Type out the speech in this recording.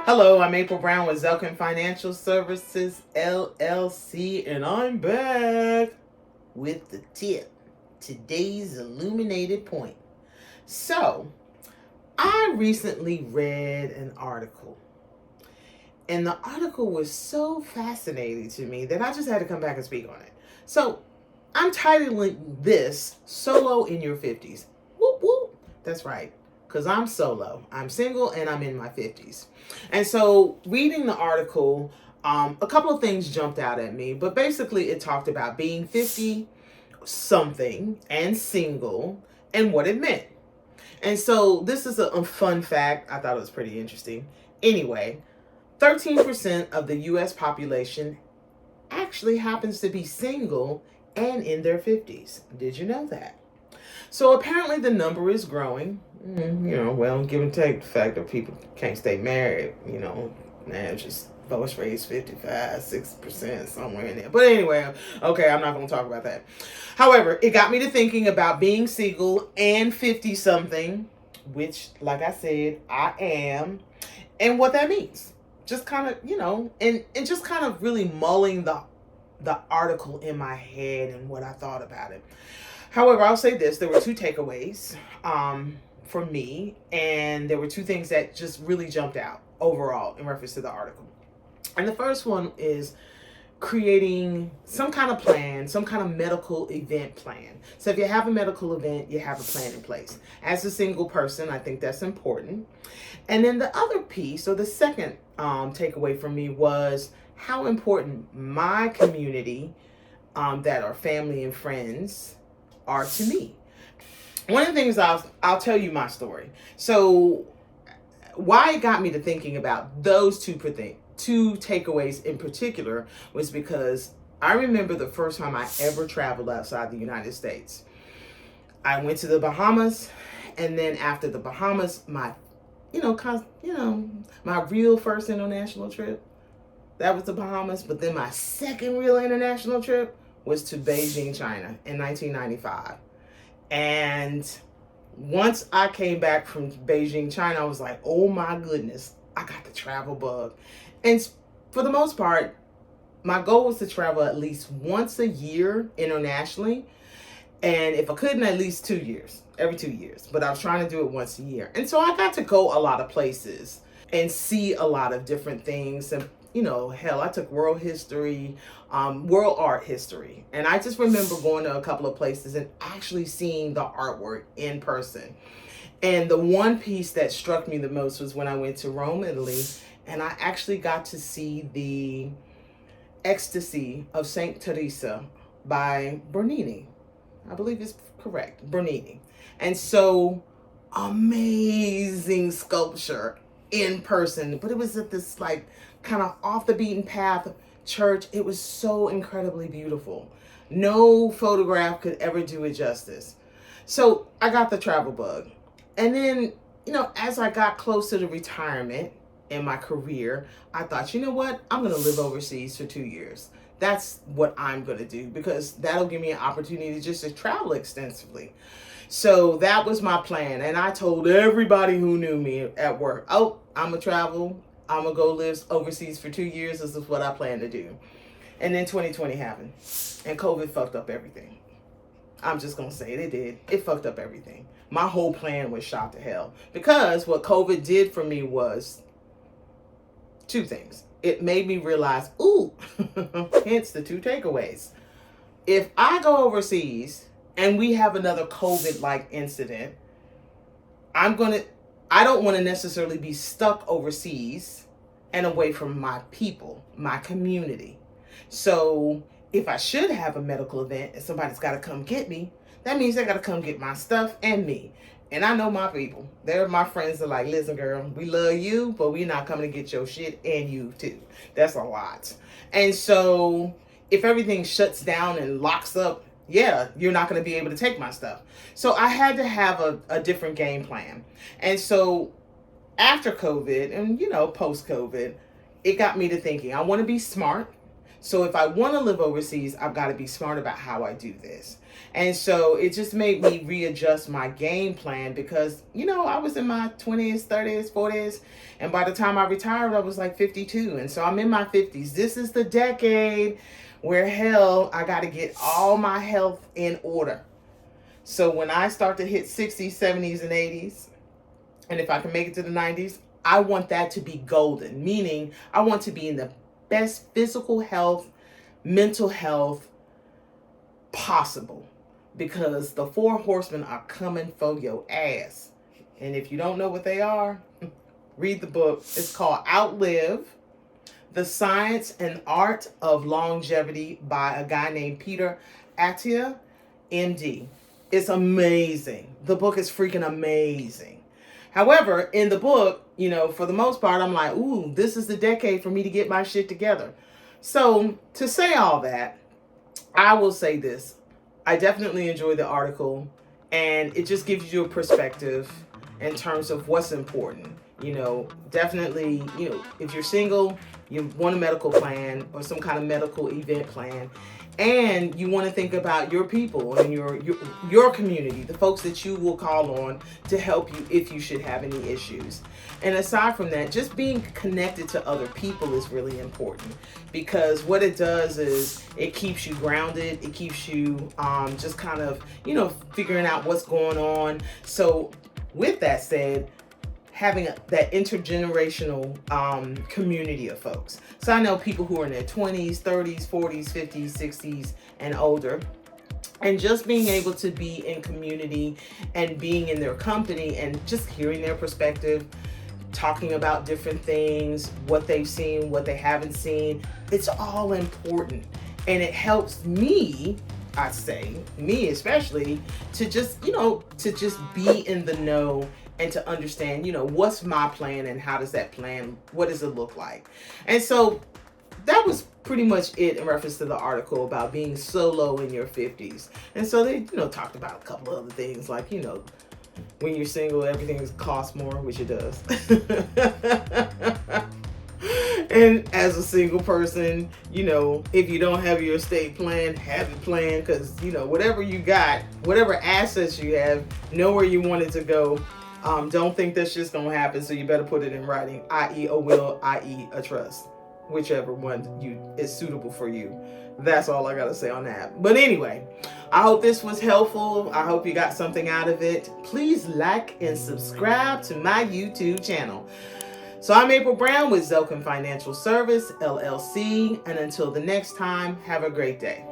Hello, I'm April Brown with Zelken Financial Services, LLC, and I'm back with the tip. Today's illuminated point. So, I recently read an article, and the article was so fascinating to me that I just had to come back and speak on it. So, I'm titling this Solo in Your 50s. Whoop, whoop. That's right, because I'm solo. I'm single and I'm in my 50s. And so, reading the article, a couple of things jumped out at me, but basically, it talked about being 50 something and single and what it meant. And so, this is a fun fact. I thought it was pretty interesting. Anyway, 13% of the US population actually happens to be single and in their 50s. Did you know that? So apparently the number is growing. Well, give and take the fact that people can't stay married, now just vote rates 55, 6%, somewhere in there. But anyway, okay, I'm not going to talk about that. However, it got me to thinking about being single and 50 something, which, like I said, I am, and what that means. Just kind of, and just kind of really mulling the article in my head and what I thought about it. However, I'll say this. There were two takeaways for me, and there were two things that just really jumped out overall in reference to the article. And the first one is creating some kind of plan, some kind of medical event plan. So if you have a medical event, you have a plan in place. As a single person, I think that's important. And then the other piece, or the second takeaway from me, was how important my community, that are family and friends, are to me. One of the things I'll tell you my story. So why it got me to thinking about those two takeaways in particular was because I remember the first time I ever traveled outside the United States. I went to the Bahamas, and then after the Bahamas, my real first international trip, that was the Bahamas. But then my second real international trip was to Beijing, China in 1995. And once I came back from Beijing, China, I was like, oh my goodness, I got the travel bug. And for the most part, my goal was to travel at least once a year internationally. And if I couldn't, at least 2 years, every 2 years. But I was trying to do it once a year. And so I got to go a lot of places and see a lot of different things. And, hell, I took world history, world art history. And I just remember going to a couple of places and actually seeing the artwork in person. And the one piece that struck me the most was when I went to Rome, Italy, and I actually got to see the Ecstasy of Saint Teresa by Bernini. I believe it's correct, Bernini. And so, amazing sculpture in person, but it was at this kind of off the beaten path church. It was so incredibly beautiful. No photograph could ever do it justice. So I got the travel bug. And then, as I got closer to retirement in my career, I thought, you know what? I'm going to live overseas for 2 years. That's what I'm going to do, because that'll give me an opportunity just to travel extensively. So that was my plan. And I told everybody who knew me at work, oh, I'm going to travel. I'm going to go live overseas for 2 years. This is what I plan to do. And then 2020 happened. And COVID fucked up everything. I'm just going to say it did. It fucked up everything. My whole plan was shot to hell. Because what COVID did for me was two things. It made me realize, hence the two takeaways. If I go overseas and we have another COVID-like incident, I don't want to necessarily be stuck overseas and away from my people, my community. So if I should have a medical event and somebody's got to come get me, that means they got to come get my stuff and me. And I know my people. They're my friends that are like, listen, girl, we love you, but we're not coming to get your shit and you too. That's a lot. And so if everything shuts down and locks up, yeah, you're not going to be able to take my stuff. So I had to have a different game plan. And so after COVID and, post-COVID, it got me to thinking, I want to be smart. So if I want to live overseas, I've got to be smart about how I do this. And so it just made me readjust my game plan because, I was in my 20s, 30s, 40s. And by the time I retired, I was like 52. And so I'm in my 50s. This is the decade where, hell, I got to get all my health in order. So when I start to hit 60s, 70s, and 80s, and if I can make it to the 90s, I want that to be golden. Meaning I want to be in the best physical health, mental health possible. Because the 4 horsemen are coming for your ass. And if you don't know what they are, read the book. It's called Outlive: The Science and Art of Longevity by a guy named Peter Attia, MD. It's amazing. The book is freaking amazing. However, in the book, for the most part, I'm like, ooh, this is the decade for me to get my shit together. So to say all that, I will say this. I definitely enjoyed the article, and it just gives you a perspective in terms of what's important. Definitely, if you're single, you want a medical plan or some kind of medical event plan, and you want to think about your people and your community, the folks that you will call on to help you if you should have any issues. And aside from that, just being connected to other people is really important, because what it does is it keeps you grounded. It keeps you just kind of, figuring out what's going on. So with that said, having that intergenerational community of folks. So I know people who are in their 20s, 30s, 40s, 50s, 60s, and older. And just being able to be in community and being in their company and just hearing their perspective, talking about different things, what they've seen, what they haven't seen, it's all important. And it helps me, I say, me especially, to just, be in the know and to understand, what's my plan and how does that plan, what does it look like? And so that was pretty much it in reference to the article about being solo in your 50s. And so they, talked about a couple of other things like, when you're single, everything costs more, which it does. And as a single person, if you don't have your estate plan, have it planned, because, whatever you got, whatever assets you have, know where you want it to go. Don't think that's just going to happen, so you better put it in writing, i.e. a will, i.e. a trust, whichever one is suitable for you. That's all I got to say on that. But anyway, I hope this was helpful. I hope you got something out of it. Please like and subscribe to my YouTube channel. So I'm April Brown with Zelken Financial Service, LLC. And until the next time, have a great day.